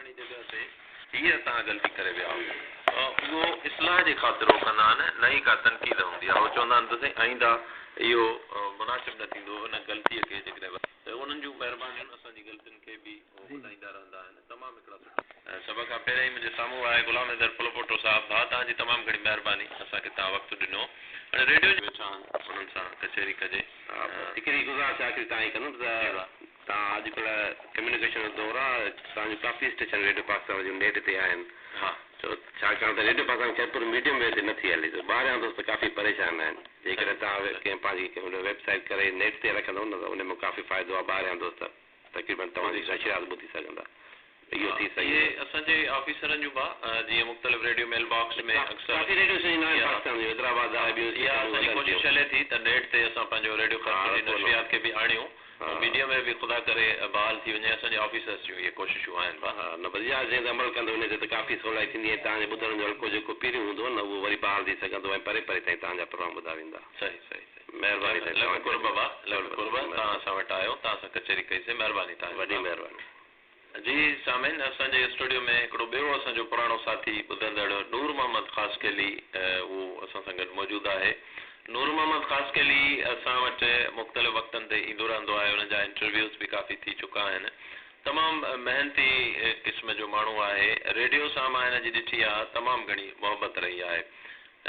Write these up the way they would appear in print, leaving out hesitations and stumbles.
फलाणी जगह ते हीअ तव्हां ग़लती करे विया उहो इस्लाह जे ख़ातिर उहो कंदा आहिनि न ई का तनक़ीद हूंदी आहे उहो चवंदा आहिनि त आईंदा इहो मुनासिब न थींदो हुन ग़लतीअ खे जेकॾहिं त उन्हनि जूं महिरबानियूं असांजी ग़लतियुनि खे बि ॿुधाईंदा रहंदा आहिनि तमामु हिकिड़ा सुठा सभ खां पहिरियों ई मुंहिंजे साम्हूं आहे गुलाम हैदर फुलपोटो साहिबु भाउ तव्हांजी तमामु घणी महिरबानी असांखे तव्हां वक़्तु ॾिनो हाणे रेडियो जो वेठा उन्हनि सां कचहरी कजे हिकिड़ी गुज़ारिश आख़िरी तव्हां ई कंदुमि त तव्हां अॼुकल्ह कम्युनिकेशन जो दौरु आहे तव्हांजूं काफ़ी स्टेशन रेडियो पाकिस्तान जूं नेट ते आहिनि हा छाकाणि त radio Pakistan Khairpur medium wave ते नथी हले त ॿाहिरियां दोस्त काफ़ी परेशान आहिनि जेकॾहिं तव्हां कंहिं पंहिंजी वेबसाइट करे नेट ते रखंदव न त उन में काफ़ी फ़ाइदो आहे ॿाहिरियां दोस्त तक़रीबन तव्हांजी नशिरात ॿुधी सघंदा इहो थी सघे असांजे ऑफिसरनि जूं जीअं मुख़्तलिफ़ रेडियो मेल बॉक्स में काफ़ी रेडियो स्टेशन आहिनि पाकिस्तान जो हैदराबाद आहे इहा असांजी कोशिशि हले थी त नेट ते असां पंहिंजो रेडियो नशिरियात खे बि आणियूं मीडिया में बि ख़ुदा करे बहाल थी वञे असांजे ऑफिसर्स जूं इहे कोशिशूं आहिनि न भई इहा जंहिं अमल कंदो उन ते त काफ़ी सवलाई थींदी आहे तव्हांजे ॿुधण जो हल्को जेको पहिरियों हूंदो न उहो वरी बहाल थी सघंदो ऐं परे परे ताईं तव्हांजा प्रोग्राम ॿुधा वेंदा सही सही महिरबानी तव्हां असां वटि आयो तव्हां सां कचहरी कईसीं महिरबानी तव्हां वॾी महिरबानी जी सामिन असांजे स्टूडियो में हिकिड़ो ॿियो असांजो पुराणो साथी ॿुधंदड़ नूर मोहम्मद ख़ासकेली उहो असां सां गॾु मौजूदु आहे नूर मोहम्मद ख़ासकेली असां वटि मुख़्तलिफ़ वक़्तनि ते ईंदो रहंदो आहे हुन जा इंटरव्यूज़ बि काफ़ी थी चुका आहिनि तमामु मेहनती क़िस्म जो माण्हू आहे रेडियो सां मां हिन जी ॾिठी आहे तमामु घणी मोहबत रही आहे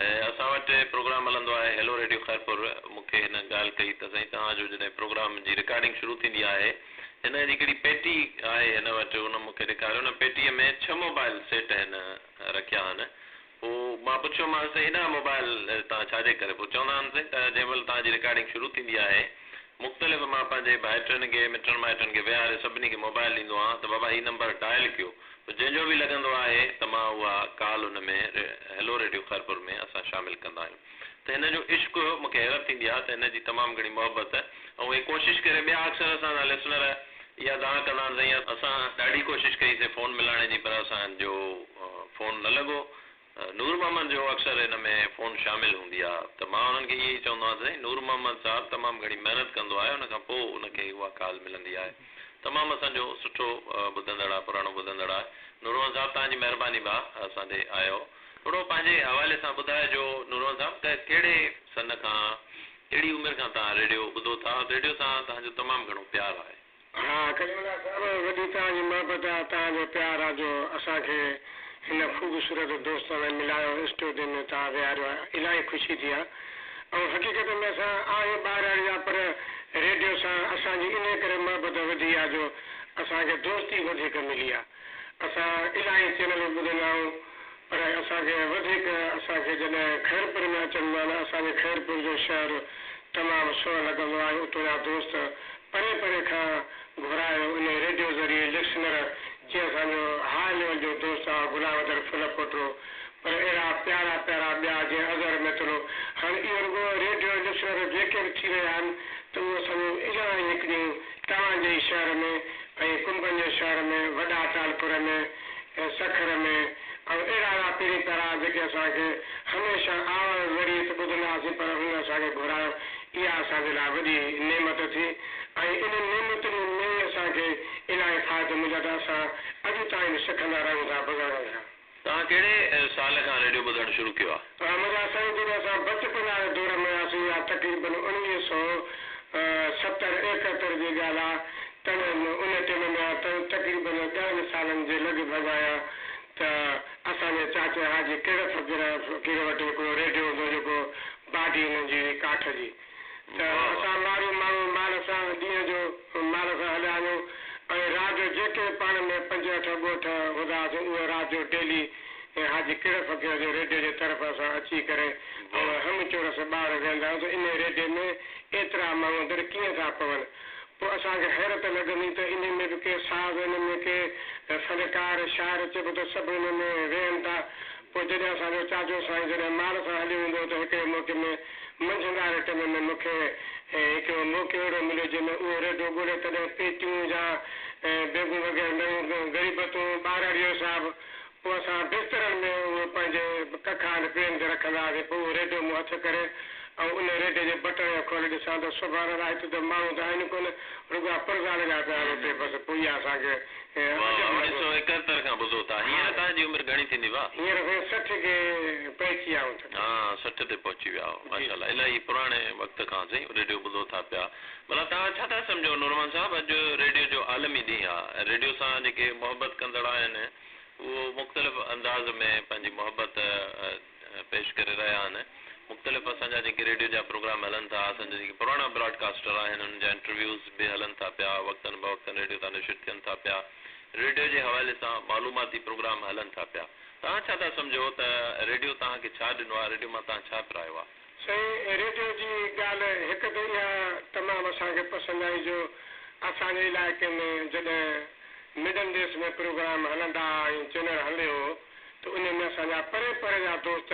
ऐं असां वटि प्रोग्राम हलंदो आहे हेलो रेडियो ख़ैरपुर मूंखे हिन ॻाल्हि कई त साईं तव्हांजो जॾहिं प्रोग्राम जी रिकॉर्डिंग शुरू थींदी आहे हिन जी हिकिड़ी पेटी आहे हिन वटि हुन मूंखे ॾेखारियो हुन पेटीअ में 6 मोबाइल सेट हिन रखिया आहिनि पोइ मां पुछियोमांसि हेॾा मोबाइल तव्हां छाजे करे पोइ चवंदा आहिनि त जंहिं महिल तव्हांजी रिकॉर्डिंग शुरू थींदी आहे मुख़्तलिफ़ मां पंहिंजे भाइटनि खे मिटनि माइटनि खे विहारे सभिनी खे मोबाइल ॾींदो आहियां त बाबा हीउ नंबर डायल कयो जंहिंजो बि लॻंदो आहे त मां उहा कॉल हुन में हेलो रेडियो ख़ैरपुर में असां शामिलु कंदा आहियूं त हिन जो इश्क़ मूंखे हैरत थींदी आहे त हिन जी तमामु घणी मोहबत ऐं हे कोशिशि करे ॿिया अक्सर असांजा लिसनर इहा दावा कंदा आहिनि साईं असां ॾाढी कोशिशि कईसीं फ़ोन मिलाइण जी पर असांजो फ़ोन न लॻो नूर मोहम्मद जो अक्सर हिन में फ़ोन शामिलु हूंदी आहे त मां हुननि खे इहे ई चवंदो आहियां साईं नूर मोहम्मद साहिबु तमामु घणी महिनत कंदो आहे हुन खां पोइ हुनखे उहा कॉल मिलंदी आहे तमामु असांजो सुठो ॿुधंदड़ आहे पुराणो ॿुधंदड़ आहे नूर मोहम्मद साहिबु तव्हांजी महिरबानी भाउ असांजे आयो थोरो पंहिंजे हवाले सां ॿुधाइजो नूर मोहम्मद साहिबु त कहिड़े सन खां कहिड़ी उमिरि खां तव्हां रेडियो ॿुधो था रेडियो सां तव्हांजो तमामु घणो प्यारु आहे हा कलीमुल्ला साहिबु वॾी तव्हांजी मोहबत आहे तव्हांजो प्यारु आहे जो असांखे हिन ख़ूबसूरत दोस्त में मिलायो स्टूडियो में तव्हां विहारियो आहे इलाही ख़ुशी थी आहे ऐं हक़ीक़त में असां आहियूं ॿाहिरि जा पर रेडियो सां असांजी इन करे मोहबत वधी आहे जो असांखे दोस्ती वधीक मिली आहे असां इलाही चैनल ॿुधंदा आहियूं पर असांखे वधीक असांखे जॾहिं ख़ैरपुर में अचनि महिल असांजे ख़ैरपुर जो शहर तमामु सुहिणो लॻंदो आहे उतां जा दोस्त परे परे खां घुरायो उन रेडियो ज़रिए लिसनर जीअं असांजो हाई लेवल जो दोस्त आहे गुलाम हैदर फुलपोटो पर अहिड़ा प्यारा प्यारा ॿिया जीअं अज़हर मितलो हाणे इहो रुॻो रेडियो लिसनर जेके बि थी रहिया आहिनि त उहे सभु इलाही निकिरियूं तव्हांजे शहर में ऐं कुंभनि जे शहर में वॾा टालपुर में ऐं सखर में ऐं अहिड़ा पहिरीं पहिरां जेके असांखे हमेशह आवाज़ ज़रिए त ॿुधंदासीं पर हुन असांखे घुरायो इहा असांजे लाइ वॾी नेमत थी ऐं इन नेमतुनि में असांखे इलाही फ़ाइदो मिलियो त असां अॼु ताईं सिखंदा रहूं था ॿुधण खां तव्हां कहिड़े साल खां रेडियो ॿुधणु शुरू कयो आहे मुंहिंजा साईं जॾहिं असां बचपन वारे दौर में हुआसीं या तक़रीबन 1970 71 जी ॻाल्हि आहे तॾहिं उन टाइम में तक़रीबन 10 सालनि जे लॻभॻि आया त असांजे चाचा हाजी कहिड़े फ़कीर वटि हिकिड़ो रेडियो हूंदो जेको बाडी हुननि जी काठ जी त असां माण्हू माल सां ॾींहं जो माल सां हलिया आहियूं ऐं राति जो जेके पाण में 5-8 ॻोठ हूंदा हुआसीं उहे राति जो डेली हाजी कहिड़े फ़कीर जे रेडियो जे तरफ़ असां अची करे हम चोरस ॿार वेंदा हुआसीं इन रेडियो में एतिरा माण्हू अंदरि कीअं था पवनि पोइ असांखे हैरत लॻंदी त इन में बि के साज़ इन में के फनकार शाइर चइबो त सभु इन में वेहनि था पोइ जॾहिं असांजो चाचो साईं जॾहिं माल सां हली वेंदो त हिकिड़े मौक़े में मंझंदि टाइम में मूंखे हिकिड़ो मौक़ो अहिड़ो मिलियो जंहिंमें उहो रेडियो ॻोल्हे तॾहिं पेटियूं जा बेगूं वग़ैरह नयूं ग़रीबतूं ॿारड़ियो साहिबु पोइ असां बिस्तरनि में उहो पंहिंजे कखा पेन ते रखंदा हुआसीं पोइ उहो रेडियो मूं हथु करे ऐं उन रेडियो जे बटण खोले ॾिसां त सुभाणे राति त माण्हू त आहिनि कोन रुॻा पुरज़ा लॻा पिया हुते बसि पोइ इहा असांखे 1971 खां थींदी वाह हींअर 60 के पहुची विया आहियूं हाँ 60 ते पहुची विया आहियो माशाल्लाह इलाही पुराणे वक़्त खां साईं रेडियो ॿुधो था पिया भला तव्हां छा था सम्झो नूरमान साहब अॼु रेडियो जो आलमी ॾींहुं आहे रेडियो सां जेके मोहबत कंदड़ आहिनि उहो मुख़्तलिफ़ अंदाज़ में पंहिंजी मोहबत पेश करे रहिया आहिनि मुख़्तलिफ़ असांजा जेके रेडियो जा प्रोग्राम हलनि था असांजा जेके पुराणा ब्रॉडकास्टर आहिनि उन्हनि जा इंटरव्यूज़ बि हलनि था पिया वक़्तनि बवक़्तनि रेडियो तां नशिर थियनि था पिया रेडियो जे हवाले सां मालूमाती प्रोग्राम हलनि था पिया तव्हां छा था सम्झो त रेडियो तव्हांखे छा ॾिनो आहे रेडियो मां तव्हां छा पिरायो आहे साईं रेडियो जी ॻाल्हि हिकु त इहा तमामु असांखे पसंदि आई जो असांजे इलाइक़े में जॾहिं मिडल देश में प्रोग्राम हलंदा ऐं चैनल हले हो त उन में असांजा परे परे जा दोस्त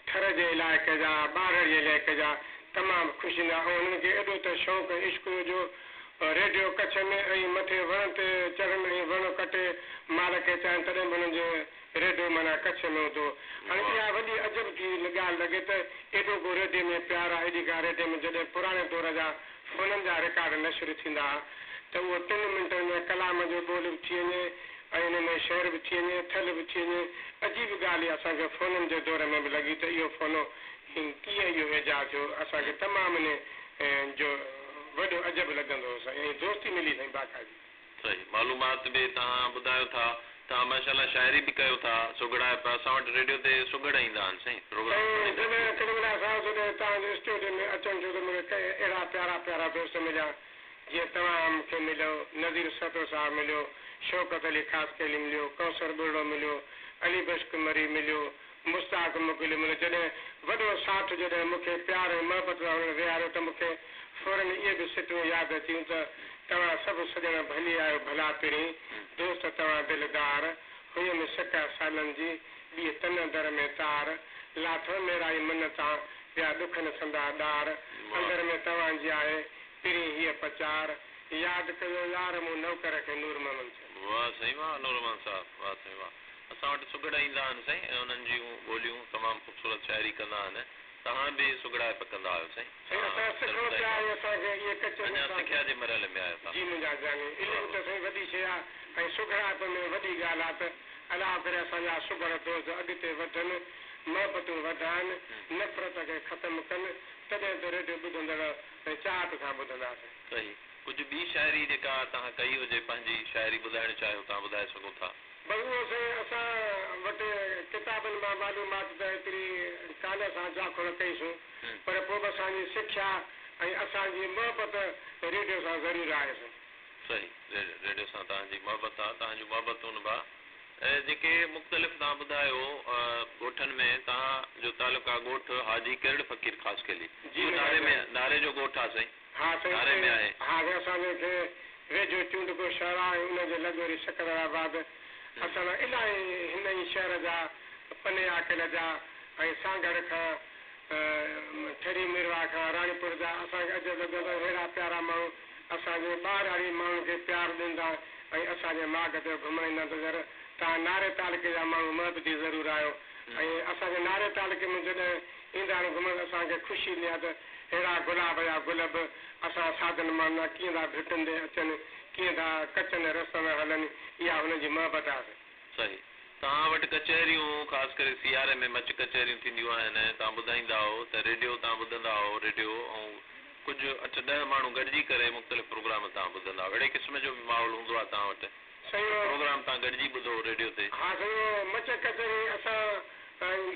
थर जे इलाइक़े जा ॿाहिरि जे इलाइक़े जा तमामु ख़ुशि ईंदा ऐं उन्हनि खे एॾो त शौक़ु इश्क जो रेडियो कच्छ में ऐं मथे वण ते चढ़नि ऐं वण कटे माल खे चाहिनि तॾहिं बि हुननि जो रेडियो माना कच्छ में हूंदो हाणे इहा वॾी अजब जी ॻाल्हि लॻे त एॾो को रेडियो में प्यार आहे एॾी का रेडियो में जॾहिं पुराणे दौर जा फ़ोननि जा रिकॉर्ड नशर थींदा त उहो 3 मिंटनि में कलाम जो ॿोल बि थी वञे ऐं हुन में शेर बि थी वञे थल बि थी वञे अजीब ॻाल्हि आहे असांखे फ़ोननि जे दौर में बि लॻी त इहो फ़ोनो कीअं इहो एजाज़ थियो असांखे तमामु इन जो वॾो अजब लॻंदो हो साईं ऐं दोस्ती मिली साईं बाक़ाइदी सही मालूमात बि तव्हां ॿुधायो था तव्हां माशाल्लाह शाइरी बि कयो था सुगड़ा असां वटि रेडियो ते सुगड़ ईंदा आहिनि साईं प्रोग्राम जॾहिं तव्हांजे स्टूडियो में अचनि थियो त मूंखे अहिड़ा प्यारा प्यारा दोस्त मिलिया जीअं तव्हां मूंखे मिलियो नज़ीर सतो साहिबु मिलियो शौकत अली ख़ासकेली मिलियो कौसर बुर्ड़ो मिलियो अली बश्क मरी मिलियो मुश्ताक मोकिलियो मिलियो जॾहिं वॾो साथ जॾहिं मूंखे प्यार ऐं मोहबत विहारियो त मूंखे फौरन इहे बि सिटियूं यादि अचियूं त तव्हां सभु सॼण भली आहियो भला पहिरीं दोस्त तव्हां दिलदार हुई में शक सालनि जी ॿी तन दर में तार लाथो मेराई मन तां ॿिया ॾुखनि संदा ॾार अंदर में तव्हांजी आहे पहिरीं हीअ पचार यादि कयो यार मूं नौकर खे नूर मोहम्मद वाह साईं वाह नूरमान साहब वाह साईं वाह असां वटि सुगड़ ईंदा आहिनि साईं ऐं उन्हनि जूं ॿोलियूं तमामु ख़ूबसूरत शाइरी कंदा आहिनि तव्हां बि सुगड़ा कंदा आहियो साईं अञा सिखिया जे मरहले में आहियो जी मुंहिंजा जानी इल्मु त साईं वॾी शइ आहे ऐं सुगड़ाप में वॾी ॻाल्हि आहे त अलाह करे असांजा सुगड़ दोस्त अॻिते वधनि मोहबतूं वधाइनि नफ़रत खे ख़तमु कनि तॾहिं त रेडियो ॿुधंदड़ ऐं चाहत सां ॿुधंदासीं सही कुझु ॿी शाइरी जेका तव्हां कई हुजे पंहिंजी शाइरी ॿुधाइणु चाहियो तव्हां ॿुधाए सघो था भई उहो साईं असां वटि किताबनि मां मालूमात त एतिरी कान सां जाखुड़ कईसूं पर पोइ बि असांजी सिख्या ऐं असांजी मोहबत रेडियो सां ज़रूरु आहे सही रेडियो सां तव्हांजी मोहबत आहे तव्हांजूं मोहबतूं बि ऐं जेके मुख़्तलिफ़ तव्हां ॿुधायो ॻोठनि में तव्हांजो तालुक़ु आहे ॻोठ हाजी किरड़ फ़कीर ख़ासकेली नारे जो ॻोठ आहे साईं हा साईं में आहे हा असांखे वेझो चूंडको शहर आहे हुनजे लॻोरी शकराबाद असां इलाही हिन ई शहर जा पने आकिल जा ऐं सांगड़ खां ठरी मिरवा खां राणीपुर जा असांखे अॼु लॻंदो अहिड़ा प्यारा माण्हू असांजे ॿाहिरि वारी माण्हुनि खे प्यार ॾींदा ऐं असांजे माॻ ते घुमण ईंदा नज़र तव्हां नारे तालुके जा माण्हू महबती ज़रूरु आहियो ऐं असांजे नारे तालुके में जॾहिं ईंदा आहिनि घुमण असांखे ख़ुशी ईंदी आहे त अहिड़ा गुलाब जा गुल बि असां साधन माना कीअं था भिटंदे अचनि कीअं था कचनि रस्तनि हलनि इहा हुनजी मोहबत आहे सही तव्हां वटि कचहरियूं ख़ासि करे सियारे में मच कचहरियूं थींदियूं आहिनि तव्हां ॿुधाईंदा हो त रेडियो तव्हां ॿुधंदा हो रेडियो ऐं कुझु 8-10 माण्हू गॾिजी करे मुख़्तलिफ़ प्रोग्राम तव्हां ॿुधंदा हो अहिड़े क़िस्म जो बि माहौल हूंदो आहे तव्हां वटि प्रोग्राम तव्हां गॾिजी ॿुधो रेडियो ते हा साईं मच कचहरी असां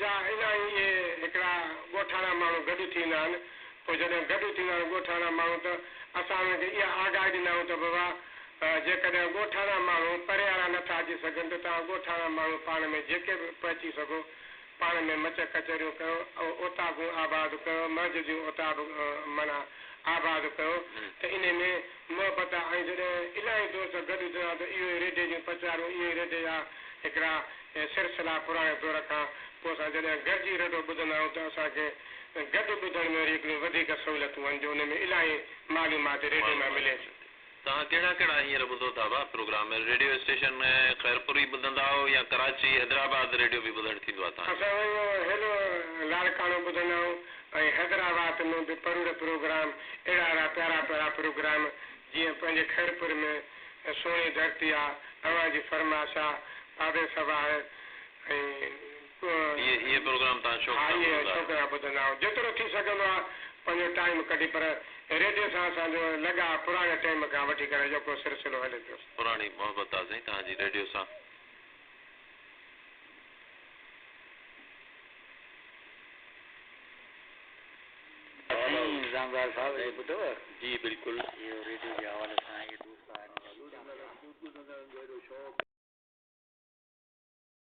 जा इलाही इहे हिकिड़ा ॻोठाणा माण्हू गॾु थींदा आहिनि पोइ जॾहिं गॾु थींदा आहिनि ॻोठाणा माण्हू त असां हुनखे इहा आगाही ॾींदा आहियूं त बाबा जेकॾहिं ॻोठाणा माण्हू परे वारा नथा अची सघनि त तव्हां ॻोठाणा माण्हू पाण में जेके बि पहुची सघो पाण में मच कचहरियूं कयो ऐं ओताबूं आबाद कयो मस्जिदियूं ओताब माना आबाद कयो त इन में मोहबत ऐं जॾहिं इलाही दोस्त गॾु थिया त इहो ई रेडियो जूं प्रचारूं इहो ई रेडियो जा हिकिड़ा सिलसिला पुराणे दौर खां पोइ असां जॾहिं गॾिजी रेडियो ॿुधंदा आहियूं त असांखे गॾु ॿुधण में हिकिड़ियूं वधीक सहूलियतूं आहिनि जो हुन में इलाही मालूमात रेडियो में मिले तव्हां कहिड़ा कहिड़ा हींअर ॿुधो था भाउ प्रोग्राम रेडियो स्टेशन ख़ैरपुरी ॿुधंदा आहियो या कराची हैदराबाद रेडियो बि ॿुधणु थींदो आहे तव्हां असां हेॾो लाड़काणो ॿुधंदा आहियूं ऐं हैदराबाद में बि परुड़ प्रोग्राम अहिड़ा अहिड़ा प्यारा प्यारा प्रोग्राम जीअं पंहिंजे ख़ैरपुर में सोणी धरती आहे तव्हांजी फरमाइश आहे बाबे सभा आहे ये प्रोग्राम तव्हां शौक़ सां इहे ॿुधंदा छोकिरा ॿुधंदा आहियूं जेतिरो थी सघंदो आहे पंहिंजो टाइम कढी पर रेडियो सां असांजो लॻा पुराणे टाइम खां वठी करे जेको सिलसिलो हले पियो पुराणी मोहबत आहे साईं तव्हांजी रेडियो सां निज़ामदार साहब ये ॿुधव जी बिल्कुलु इहो रेडियो जे हवाले सां इहे दोस्त आहिनि